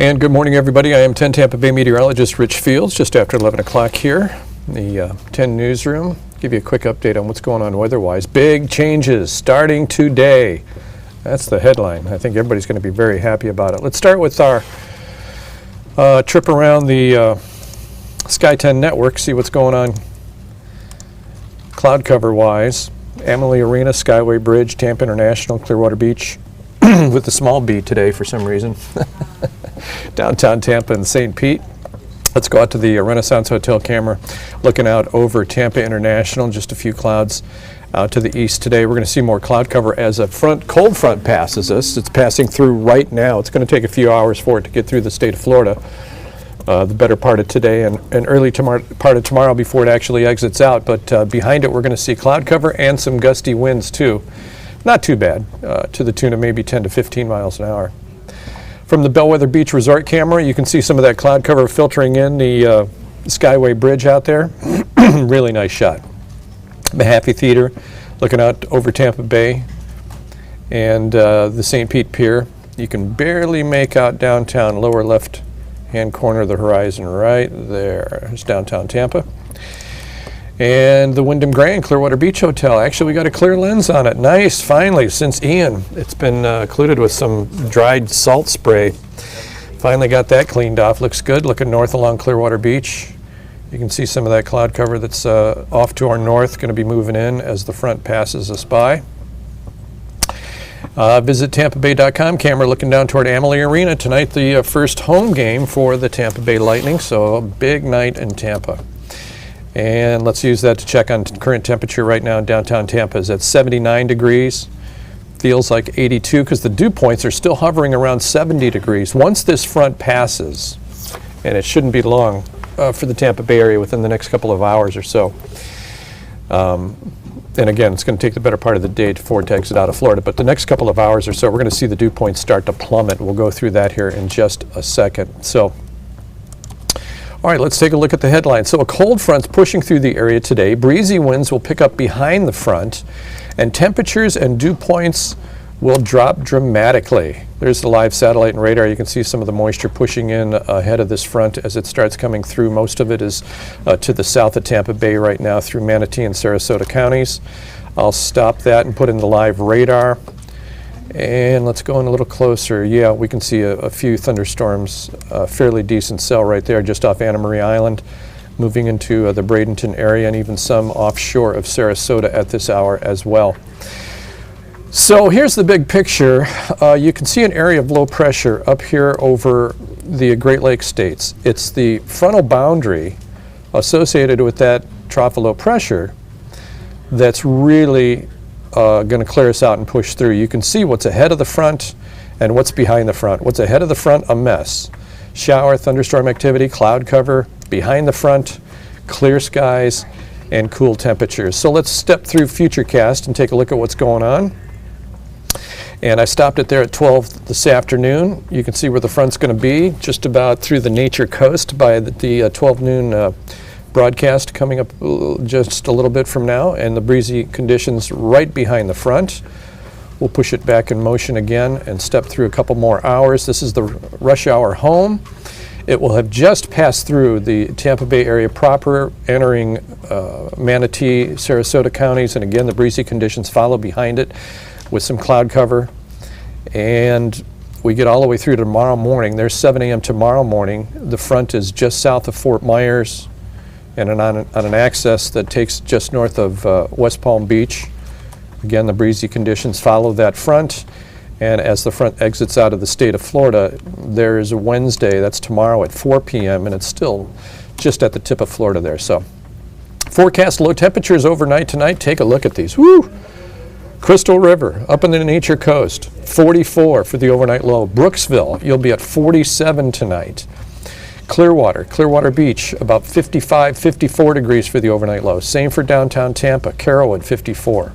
And good morning, everybody. I am 10 Tampa Bay meteorologist Rich Fields, just after 11 o'clock here in the 10 newsroom. Give you a quick update on what's going on weather-wise. Big changes starting today. That's the headline. I think everybody's going to be very happy about it. Let's start with our trip around the Sky 10 network, see what's going on cloud cover-wise. Amalie Arena, Skyway Bridge, Tampa International, Clearwater Beach, with the small B today for some reason. Downtown Tampa and St. Pete. Let's go out to the Renaissance Hotel camera, looking out over Tampa International. Just a few clouds out to the east today. We're going to see more cloud cover as a cold front passes us. It's passing through right now. It's going to take a few hours for it to get through the state of Florida, the better part of today and early part of tomorrow before it actually exits out. But behind it, we're going to see cloud cover and some gusty winds too. Not too bad, to the tune of maybe 10 to 15 miles an hour. From the Bellwether Beach Resort camera, you can see some of that cloud cover filtering in the Skyway Bridge out there. Really nice shot. Mahaffey Theater, looking out over Tampa Bay, and the St. Pete Pier. You can barely make out downtown, lower left-hand corner of the horizon right there. There's downtown Tampa. And the Wyndham Grand Clearwater Beach Hotel. Actually, we got a clear lens on it. Nice, finally, since Ian. It's been occluded with some dried salt spray. Finally got that cleaned off. Looks good. Looking north along Clearwater Beach. You can see some of that cloud cover that's off to our north, going to be moving in as the front passes us by. Visit TampaBay.com. Camera looking down toward Amalie Arena. Tonight, the first home game for the Tampa Bay Lightning, so a big night in Tampa. And let's use that to check on current temperature right now in downtown Tampa. Is at 79 degrees. Feels like 82 because the dew points are still hovering around 70 degrees. Once this front passes, and it shouldn't be long for the Tampa Bay area within the next couple of hours or so. And again, it's going to take the better part of the day before it exits out of Florida. But the next couple of hours or so, we're going to see the dew points start to plummet. We'll go through that here in just a second. So, all right, let's take a look at the headline. So a cold front's pushing through the area today. Breezy winds will pick up behind the front, and temperatures and dew points will drop dramatically. There's the live satellite and radar. You can see some of the moisture pushing in ahead of this front as it starts coming through. Most of it is to the south of Tampa Bay right now through Manatee and Sarasota counties. I'll stop that and put in the live radar. And let's go in a little closer. Yeah, we can see a few thunderstorms, fairly decent cell right there just off Anna Maria Island, moving into the Bradenton area and even some offshore of Sarasota at this hour as well. So here's the big picture. You can see an area of low pressure up here over the Great Lakes states. It's the frontal boundary associated with that trough of low pressure that's really going to clear us out and push through. You can see what's ahead of the front and what's behind the front. What's ahead of the front, a mess. Shower, thunderstorm activity, cloud cover. Behind the front, clear skies and cool temperatures. So let's step through Futurecast and take a look at what's going on. And I stopped it there at 12 this afternoon. You can see where the front's going to be, just about through the Nature Coast by the 12 noon broadcast coming up just a little bit from now, and the breezy conditions right behind the front. We'll push it back in motion again and step through a couple more hours. This is the rush hour home. It will have just passed through the Tampa Bay area proper, entering Manatee, Sarasota counties, and again the breezy conditions follow behind it with some cloud cover. And we get all the way through to tomorrow morning. There's 7 a.m. tomorrow morning. The front is just south of Fort Myers, and on an access that takes just north of West Palm Beach. Again, the breezy conditions follow that front, and as the front exits out of the state of Florida, there is a Wednesday, that's tomorrow at 4 p.m., and it's still just at the tip of Florida there. So, forecast low temperatures overnight tonight. Take a look at these. Woo! Crystal River, up in the Nature Coast, 44 for the overnight low. Brooksville, you'll be at 47 tonight. Clearwater Beach, about 55, 54 degrees for the overnight low. Same for downtown Tampa, Carrollwood, 54.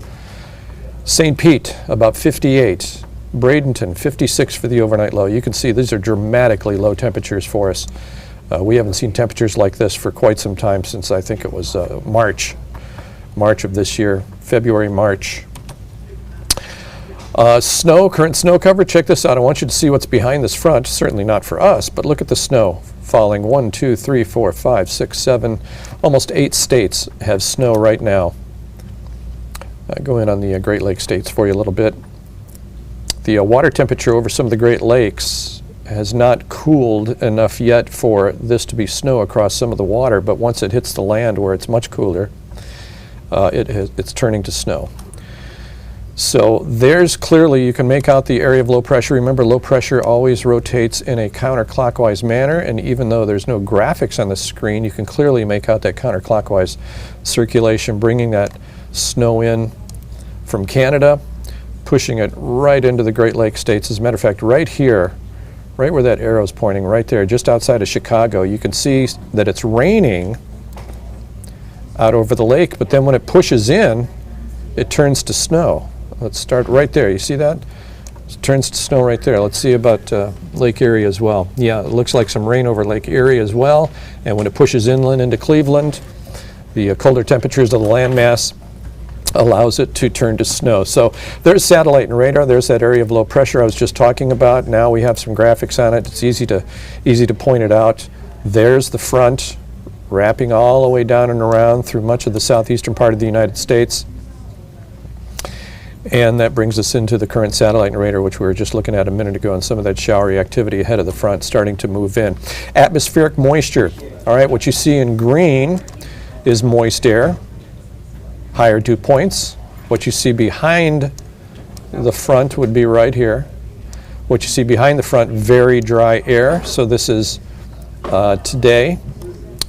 St. Pete, about 58. Bradenton, 56 for the overnight low. You can see these are dramatically low temperatures for us. We haven't seen temperatures like this for quite some time, since I think it was March of this year, February, March. Snow, current snow cover, check this out. I want you to see what's behind this front. Certainly not for us, but look at the snow falling. 1, 2, 3, 4, 5, 6, 7, almost 8 states have snow right now. Go in on the Great Lakes states for you a little bit. The water temperature over some of the Great Lakes has not cooled enough yet for this to be snow across some of the water, but once it hits the land where it's much cooler, it's turning to snow. So there's clearly, you can make out the area of low pressure. Remember, low pressure always rotates in a counterclockwise manner, and even though there's no graphics on the screen, you can clearly make out that counterclockwise circulation, bringing that snow in from Canada, pushing it right into the Great Lakes states. As a matter of fact, right here, right where that arrow is pointing, right there, just outside of Chicago, you can see that it's raining out over the lake, but then when it pushes in, it turns to snow. Let's start right there. You see that? It turns to snow right there. Let's see about Lake Erie as well. Yeah, it looks like some rain over Lake Erie as well. And when it pushes inland into Cleveland, the colder temperatures of the landmass allows it to turn to snow. So there's satellite and radar. There's that area of low pressure I was just talking about. Now we have some graphics on it. It's easy to point it out. There's the front wrapping all the way down and around through much of the southeastern part of the United States. And that brings us into the current satellite and radar, which we were just looking at a minute ago, and some of that showery activity ahead of the front starting to move in. Atmospheric moisture. All right, what you see in green is moist air, higher dew points. What you see behind the front would be right here. What you see behind the front, very dry air. So this is today.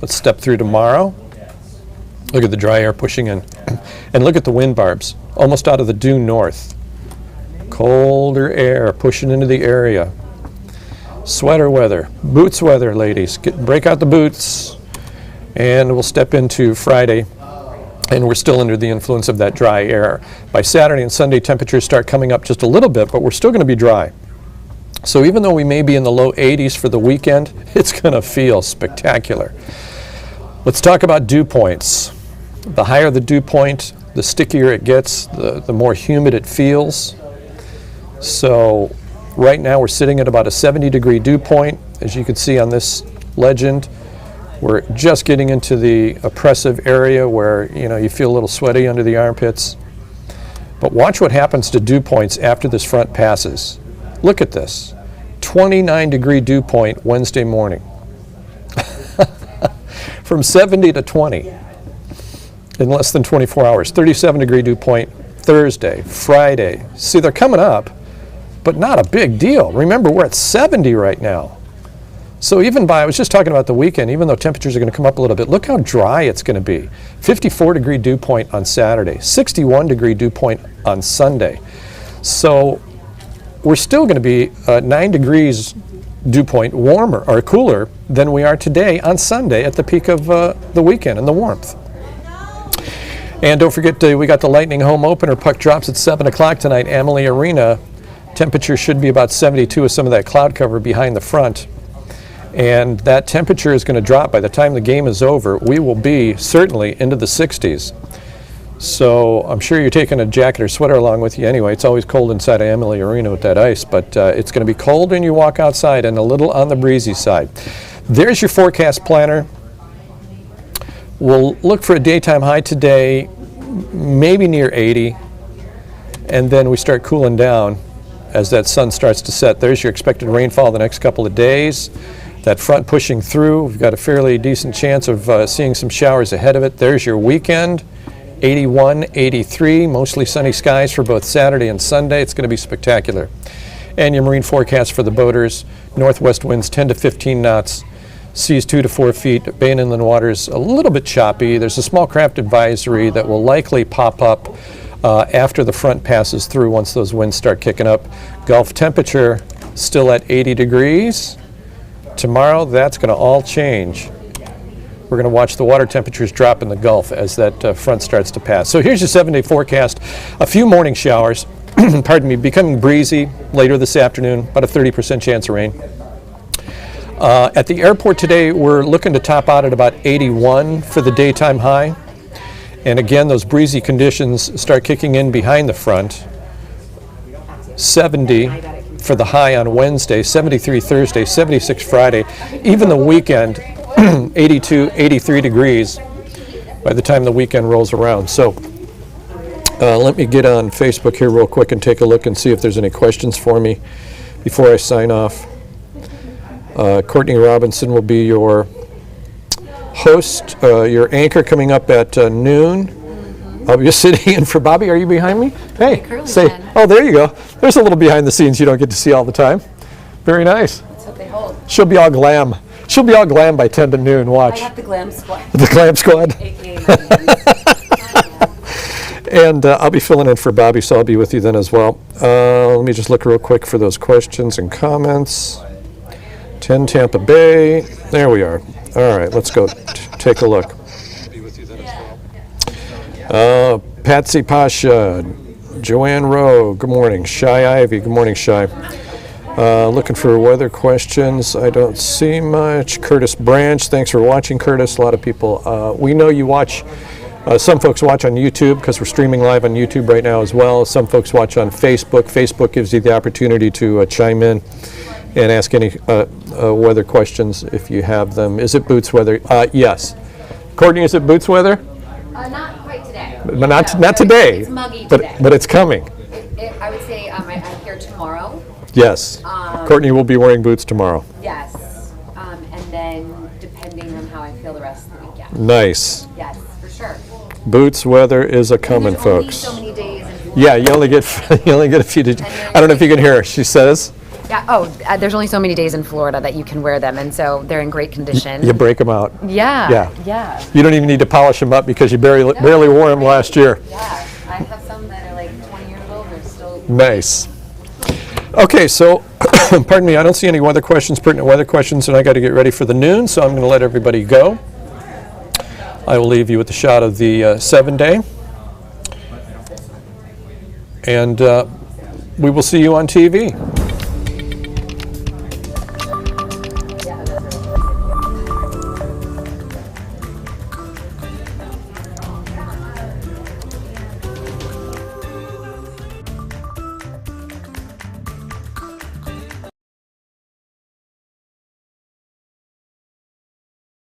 Let's step through tomorrow. Look at the dry air pushing in. And look at the wind barbs, almost out of the due north. Colder air pushing into the area. Sweater weather, boots weather, ladies. Break out the boots. And we'll step into Friday. And we're still under the influence of that dry air. By Saturday and Sunday, temperatures start coming up just a little bit, but we're still going to be dry. So even though we may be in the low 80s for the weekend, it's going to feel spectacular. Let's talk about dew points. The higher the dew point, the stickier it gets, the more humid it feels. So right now we're sitting at about a 70-degree dew point. As you can see on this legend, we're just getting into the oppressive area where you feel a little sweaty under the armpits. But watch what happens to dew points after this front passes. Look at this. 29-degree dew point Wednesday morning. From 70 to 20 in less than 24 hours. 37-degree dew point Thursday, Friday. See, they're coming up, but not a big deal. Remember, we're at 70 right now. So I was just talking about the weekend, even though temperatures are going to come up a little bit, look how dry it's going to be. 54-degree dew point on Saturday, 61-degree dew point on Sunday. So we're still going to be 9 degrees dew point warmer or cooler than we are today on Sunday at the peak of the weekend and the warmth. And don't forget, we got the Lightning home opener. Puck drops at 7 o'clock tonight, Amalie Arena. Temperature should be about 72 with some of that cloud cover behind the front. And that temperature is going to drop. By the time the game is over, we will be certainly into the 60s. So I'm sure you're taking a jacket or sweater along with you anyway. It's always cold inside of Amalie Arena with that ice, but it's going to be cold when you walk outside and a little on the breezy side. There's your forecast planner. We'll look for a daytime high today, maybe near 80, and then we start cooling down as that sun starts to set. There's your expected rainfall the next couple of days. That front pushing through, we've got a fairly decent chance of seeing some showers ahead of it. There's your weekend, 81, 83, mostly sunny skies for both Saturday and Sunday. It's going to be spectacular. And your marine forecast for the boaters, northwest winds 10 to 15 knots. Seas 2 to 4 feet, bay and inland waters a little bit choppy. There's a small craft advisory that will likely pop up after the front passes through once those winds start kicking up. Gulf temperature still at 80 degrees. Tomorrow, that's going to all change. We're going to watch the water temperatures drop in the Gulf as that front starts to pass. So here's your 7-day forecast. A few morning showers, pardon me, becoming breezy later this afternoon, about a 30% chance of rain. At the airport today, we're looking to top out at about 81 for the daytime high. And again, those breezy conditions start kicking in behind the front. 70 for the high on Wednesday, 73 Thursday, 76 Friday, even the weekend, 82, 83 degrees by the time the weekend rolls around. So let me get on Facebook here real quick and take a look and see if there's any questions for me before I sign off. Courtney Robinson will be your host, your anchor coming up at noon. I'll be sitting in for Bobby. Are you behind me? Hey, say, oh, there you go. There's a little behind the scenes you don't get to see all the time. Very nice. That's what they hold. She'll be all glam. She'll be all glam by 10 to noon. Watch. I have the glam squad. The glam squad. AKA my hands. And I'll be filling in for Bobby, so I'll be with you then as well. Let me just look real quick for those questions and comments. 10 Tampa Bay. There we are. All right, let's go take a look. Patsy Pasha, Joanne Rowe, good morning. Shy Ivy, good morning, Shy. Looking for weather questions. I don't see much. Curtis Branch, thanks for watching, Curtis. A lot of people. We know you watch. Some folks watch on YouTube because we're streaming live on YouTube right now as well. Some folks watch on Facebook. Facebook gives you the opportunity to chime in and ask any weather questions if you have them. Is it boots weather? Yes. Courtney, is it boots weather? Not quite today. But not today. It's muggy today. But it's coming. I would say I'm here tomorrow. Yes. Courtney will be wearing boots tomorrow. Yes. And then depending on how I feel the rest of the weekend. Nice. Yes, for sure. Boots weather is a coming, There's folks. only so many days. Yeah, you only get a few days. I don't know if you can hear her. She says. Yeah. Oh, there's only so many days in Florida that you can wear them, and so they're in great condition. You break them out. Yeah. Yeah. Yeah. You don't even need to polish them up because you barely wore them last year. Yeah. I have some that are like 20 years old. They're still Nice. Okay, so pardon me. I don't see any weather questions, pertinent weather questions, and I got to get ready for the noon. So I'm going to let everybody go. I will leave you with a shot of the 7-day, and we will see you on TV.